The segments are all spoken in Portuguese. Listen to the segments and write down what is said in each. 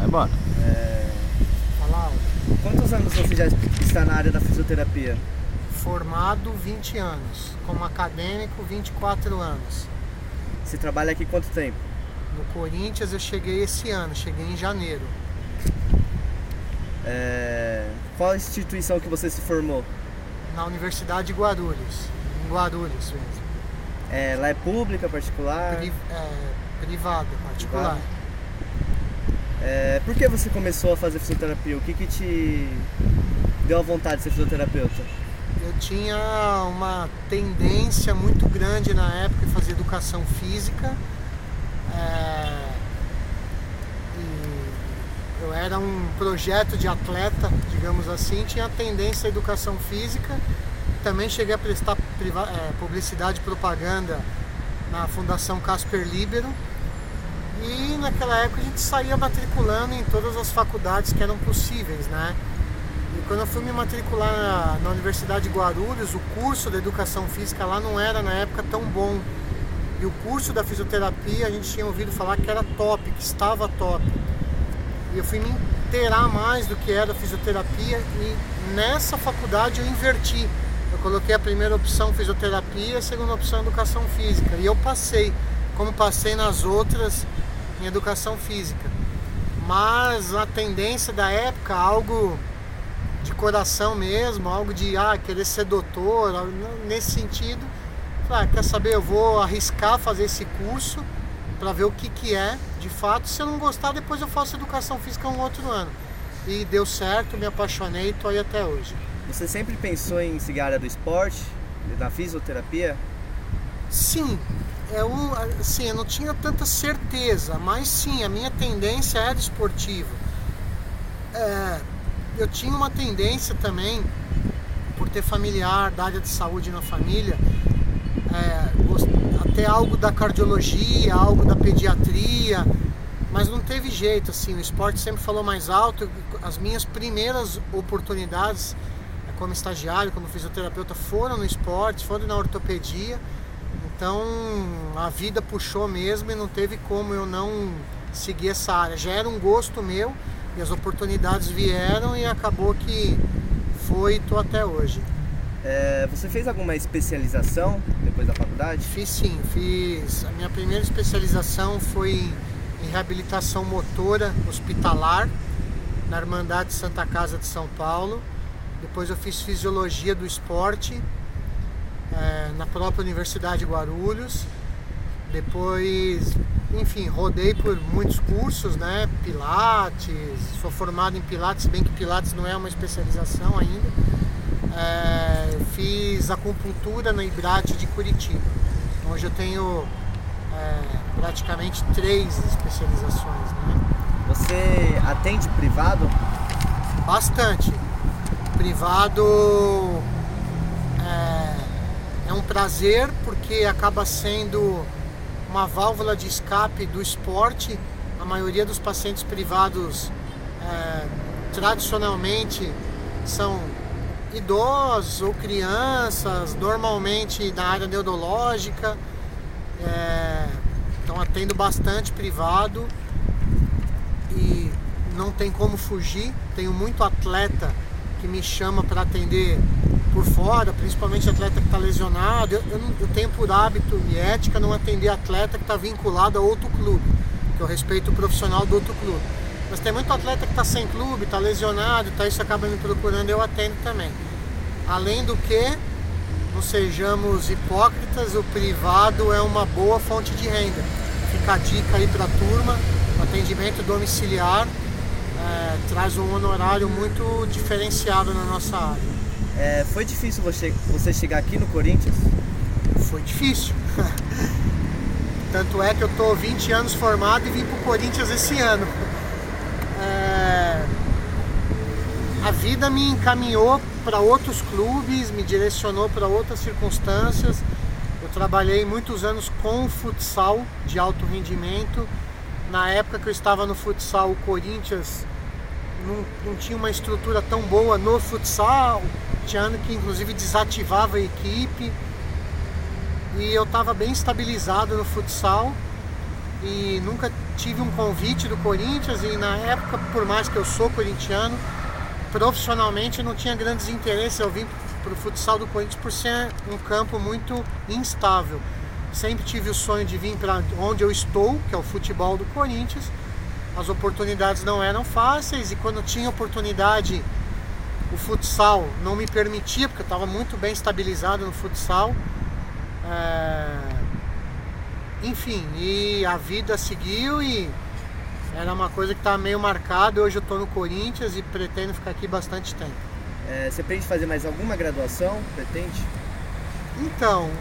Vai embora. Falar, Quantos anos você já está na área da fisioterapia? formado 20 anos, como acadêmico 24 anos. Você trabalha aqui quanto tempo? No Corinthians eu cheguei esse ano, cheguei em janeiro. Qual instituição que você se formou? Na Universidade de Guarulhos, em Guarulhos mesmo. Lá é pública, particular? Privada, particular. Por que você começou a fazer fisioterapia? O que te deu a vontade de ser fisioterapeuta? Eu tinha uma tendência muito grande na época de fazer educação física. E eu era um projeto de atleta, digamos assim, tinha tendência à educação física. Também cheguei a prestar publicidade e propaganda na Fundação Casper Libero. E naquela época a gente saía matriculando em todas as faculdades que eram possíveis, né? E quando eu fui me matricular na Universidade de Guarulhos, o curso da Educação Física lá não era na época tão bom. E o curso da fisioterapia a gente tinha ouvido falar que era top, que estava top. E eu fui me inteirar mais do que era a fisioterapia e nessa faculdade eu inverti. Eu coloquei a primeira opção fisioterapia e a segunda opção educação física. E eu passei, como passei nas outras em educação física. Mas a tendência da época, algo de coração mesmo, algo de querer ser doutor, nesse sentido, quer saber, eu vou arriscar fazer esse curso para ver o que é de fato. Se eu não gostar, depois eu faço educação física um outro ano. E deu certo, me apaixonei e estou aí até hoje. Você sempre pensou em seguir a área do esporte, da fisioterapia? Sim, eu não tinha tanta certeza, mas sim, a minha tendência era esportiva. Eu tinha uma tendência também, por ter familiar da área de saúde na família, até algo da cardiologia, algo da pediatria, mas não teve jeito, assim, o esporte sempre falou mais alto. As minhas primeiras oportunidades como estagiário, como fisioterapeuta, foram no esporte, foram na ortopedia. Então a vida puxou mesmo e não teve como eu não seguir essa área. Já era um gosto meu e as oportunidades vieram e acabou que foi e estou até hoje. Você fez alguma especialização depois da faculdade? Fiz sim, fiz. A minha primeira especialização foi em reabilitação motora hospitalar na Irmandade Santa Casa de São Paulo. Depois eu fiz fisiologia do esporte na própria Universidade de Guarulhos. Depois, enfim, rodei por muitos cursos, né? Pilates, sou formado em Pilates, bem que Pilates não é uma especialização ainda. Fiz acupuntura na Ibrate de Curitiba. Hoje eu tenho praticamente 3 especializações, né? Você atende privado? Bastante. Privado é um prazer, porque acaba sendo uma válvula de escape do esporte. A maioria dos pacientes privados tradicionalmente são idosos ou crianças, normalmente na área neurológica. Então atendo bastante privado e não tem como fugir. Tenho muito atleta que me chama para atender por fora, principalmente atleta que está lesionado. Eu tenho por hábito e ética não atender atleta que está vinculado a outro clube, que eu respeito o profissional do outro clube. Mas tem muito atleta que está sem clube, está lesionado, isso acaba me procurando, eu atendo também. Além do que, não sejamos hipócritas, o privado é uma boa fonte de renda. Fica a dica aí para a turma, o atendimento domiciliar traz um honorário muito diferenciado na nossa área. Foi difícil você chegar aqui no Corinthians? Foi difícil. Tanto é que eu estou 20 anos formado e vim para o Corinthians esse ano. A vida me encaminhou para outros clubes, me direcionou para outras circunstâncias. Eu trabalhei muitos anos com futsal de alto rendimento. Na época que eu estava no futsal, o Corinthians não tinha uma estrutura tão boa no futsal. Tinha ano que inclusive desativava a equipe. E eu estava bem estabilizado no futsal e nunca tive um convite do Corinthians e na época, por mais que eu sou corintiano, profissionalmente não tinha grandes interesses. Eu vim para o futsal do Corinthians por ser um campo muito instável. Sempre tive o sonho de vir para onde eu estou, que é o futebol do Corinthians. As oportunidades não eram fáceis e quando tinha oportunidade, o futsal não me permitia, porque eu estava muito bem estabilizado no futsal. Enfim, e a vida seguiu e era uma coisa que estava meio marcada. Hoje eu estou no Corinthians e pretendo ficar aqui bastante tempo. Você pretende fazer mais alguma graduação? Pretende? Então,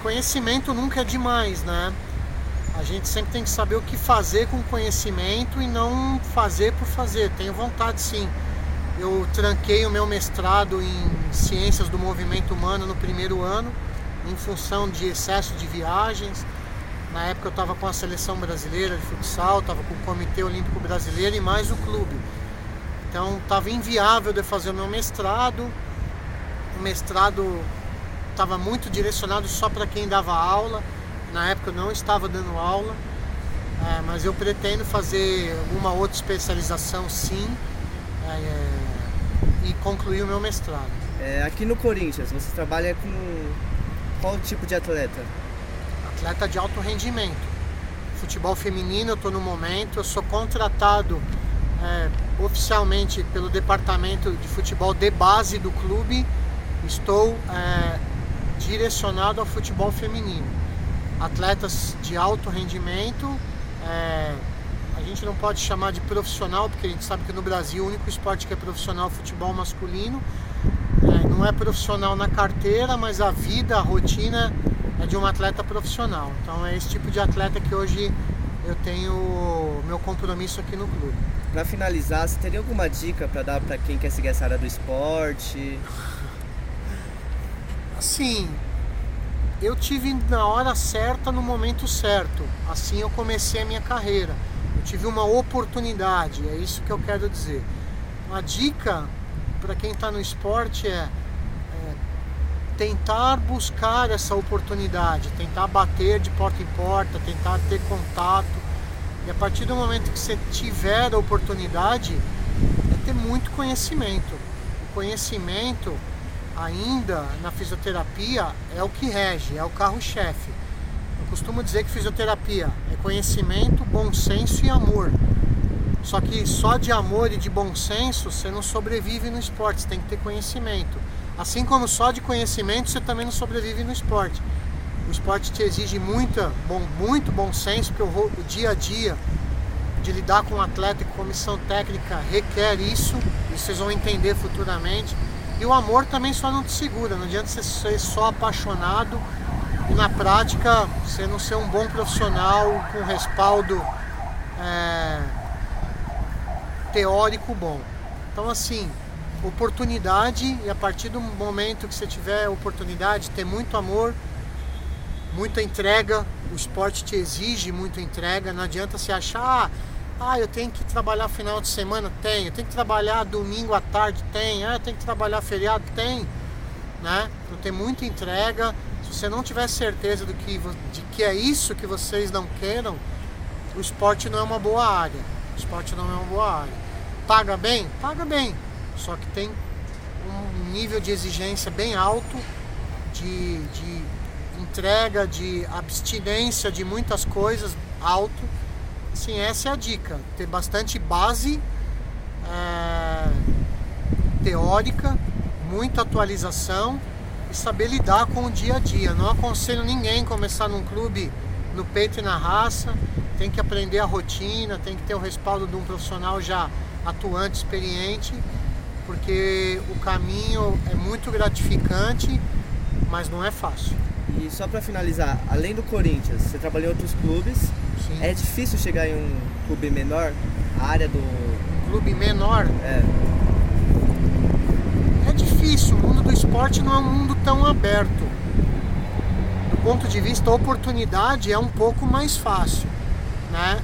conhecimento nunca é demais, né? A gente sempre tem que saber o que fazer com conhecimento e não fazer por fazer. Tenho vontade, sim. Eu tranquei o meu mestrado em Ciências do Movimento Humano no primeiro ano, em função de excesso de viagens. Na época eu estava com a seleção brasileira de futsal, estava com o Comitê Olímpico Brasileiro e mais o clube. Então estava inviável de fazer o meu mestrado. O mestrado estava muito direcionado só para quem dava aula. Na época eu não estava dando aula, mas eu pretendo fazer uma outra especialização, sim, e concluir o meu mestrado. Aqui no Corinthians, você trabalha com qual tipo de atleta? Atleta de alto rendimento. Futebol feminino eu estou no momento, eu sou contratado oficialmente pelo departamento de futebol de base do clube. Estou direcionado ao futebol feminino. Atletas de alto rendimento, a gente não pode chamar de profissional, porque a gente sabe que no Brasil o único esporte que é profissional é o futebol masculino. Não é profissional na carteira, mas a vida, a rotina é de um atleta profissional. Então é esse tipo de atleta que hoje eu tenho meu compromisso aqui no clube. Para finalizar, você teria alguma dica para dar para quem quer seguir essa área do esporte? Assim, eu tive na hora certa, no momento certo. Assim eu comecei a minha carreira. Eu tive uma oportunidade, é isso que eu quero dizer. Uma dica para quem está no esporte é tentar buscar essa oportunidade, tentar bater de porta em porta, tentar ter contato. E a partir do momento que você tiver a oportunidade, é ter muito conhecimento. O conhecimento, ainda na fisioterapia, é o que rege, é o carro-chefe. Eu costumo dizer que fisioterapia é conhecimento, bom senso e amor. Só que só de amor e de bom senso você não sobrevive no esporte, você tem que ter conhecimento. Assim como só de conhecimento você também não sobrevive no esporte. O esporte te exige muito bom senso, porque o dia a dia de lidar com um atleta e com comissão técnica requer isso, e vocês vão entender futuramente. E o amor também só não te segura, não adianta você ser só apaixonado e na prática você não ser um bom profissional com respaldo teórico bom. Então assim, oportunidade, e a partir do momento que você tiver oportunidade, ter muito amor, muita entrega. O esporte te exige muita entrega, não adianta você achar eu tenho que trabalhar final de semana, eu tenho que trabalhar domingo à tarde, eu tenho que trabalhar feriado, né? Então tem muita entrega. Se você não tiver certeza de que é isso que vocês não queiram, o esporte não é uma boa área. O esporte não é uma boa área. Paga bem? Paga bem. Só que tem um nível de exigência bem alto, de entrega, de abstinência de muitas coisas alto. Assim, essa é a dica. Ter bastante base teórica, muita atualização e saber lidar com o dia a dia. Não aconselho ninguém começar num clube no peito e na raça. Tem que aprender a rotina, tem que ter o respaldo de um profissional já atuante, experiente, porque o caminho é muito gratificante, mas não é fácil. E só para finalizar, além do Corinthians, você trabalhou em outros clubes. Sim. É difícil chegar em um clube menor? A área do... Clube menor? É difícil, o mundo do esporte não é um mundo tão aberto. Do ponto de vista da oportunidade é um pouco mais fácil, né?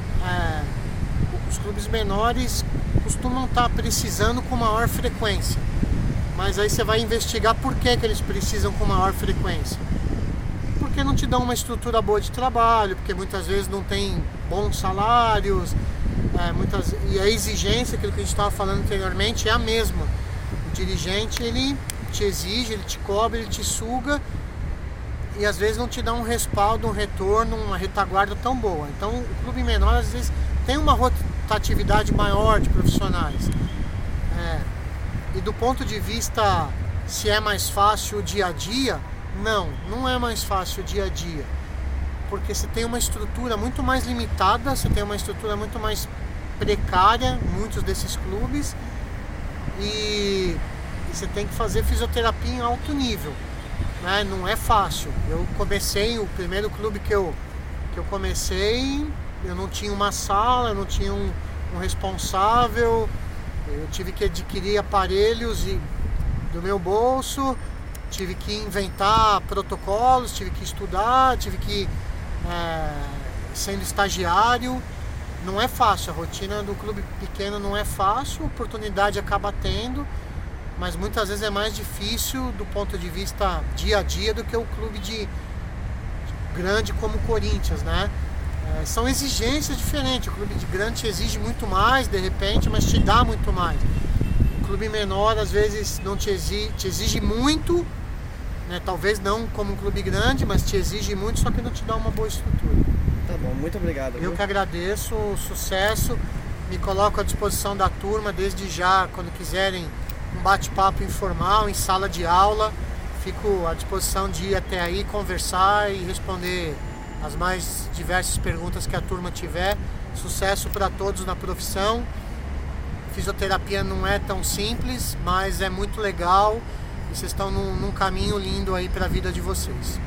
Os clubes menores costumam estar precisando com maior frequência, mas aí você vai investigar por que eles precisam com maior frequência. Porque não te dão uma estrutura boa de trabalho, porque muitas vezes não tem bons salários, e a exigência, aquilo que a gente estava falando anteriormente, é a mesma. O dirigente, ele te exige, ele te cobra, ele te suga e às vezes não te dá um respaldo, um retorno, uma retaguarda tão boa. Então o clube menor às vezes tem uma rotatividade maior de profissionais. E do ponto de vista se é mais fácil o dia a dia, não é mais fácil o dia a dia. Porque você tem uma estrutura muito mais limitada, você tem uma estrutura muito mais precária, muitos desses clubes, e você tem que fazer fisioterapia em alto nível, né? Não é fácil. Eu comecei, o primeiro clube que eu comecei, eu não tinha uma sala, eu não tinha um responsável, eu tive que adquirir aparelhos do meu bolso, tive que inventar protocolos, tive que estudar, tive que sendo estagiário. Não é fácil, a rotina do clube pequeno não é fácil, a oportunidade acaba tendo, mas muitas vezes é mais difícil do ponto de vista dia a dia do que o clube de grande como o Corinthians, né? São exigências diferentes. O clube de grande te exige muito mais, de repente, mas te dá muito mais. O clube menor às vezes não te exige muito, né? Talvez não como um clube grande, mas te exige muito, só que não te dá uma boa estrutura. Tá bom, muito obrigado. Eu que agradeço, sucesso, me coloco à disposição da turma desde já, quando quiserem um bate-papo informal em sala de aula, fico à disposição de ir até aí, conversar e responder as mais diversas perguntas que a turma tiver. Sucesso para todos na profissão. Fisioterapia não é tão simples, mas é muito legal e vocês estão num caminho lindo aí para a vida de vocês.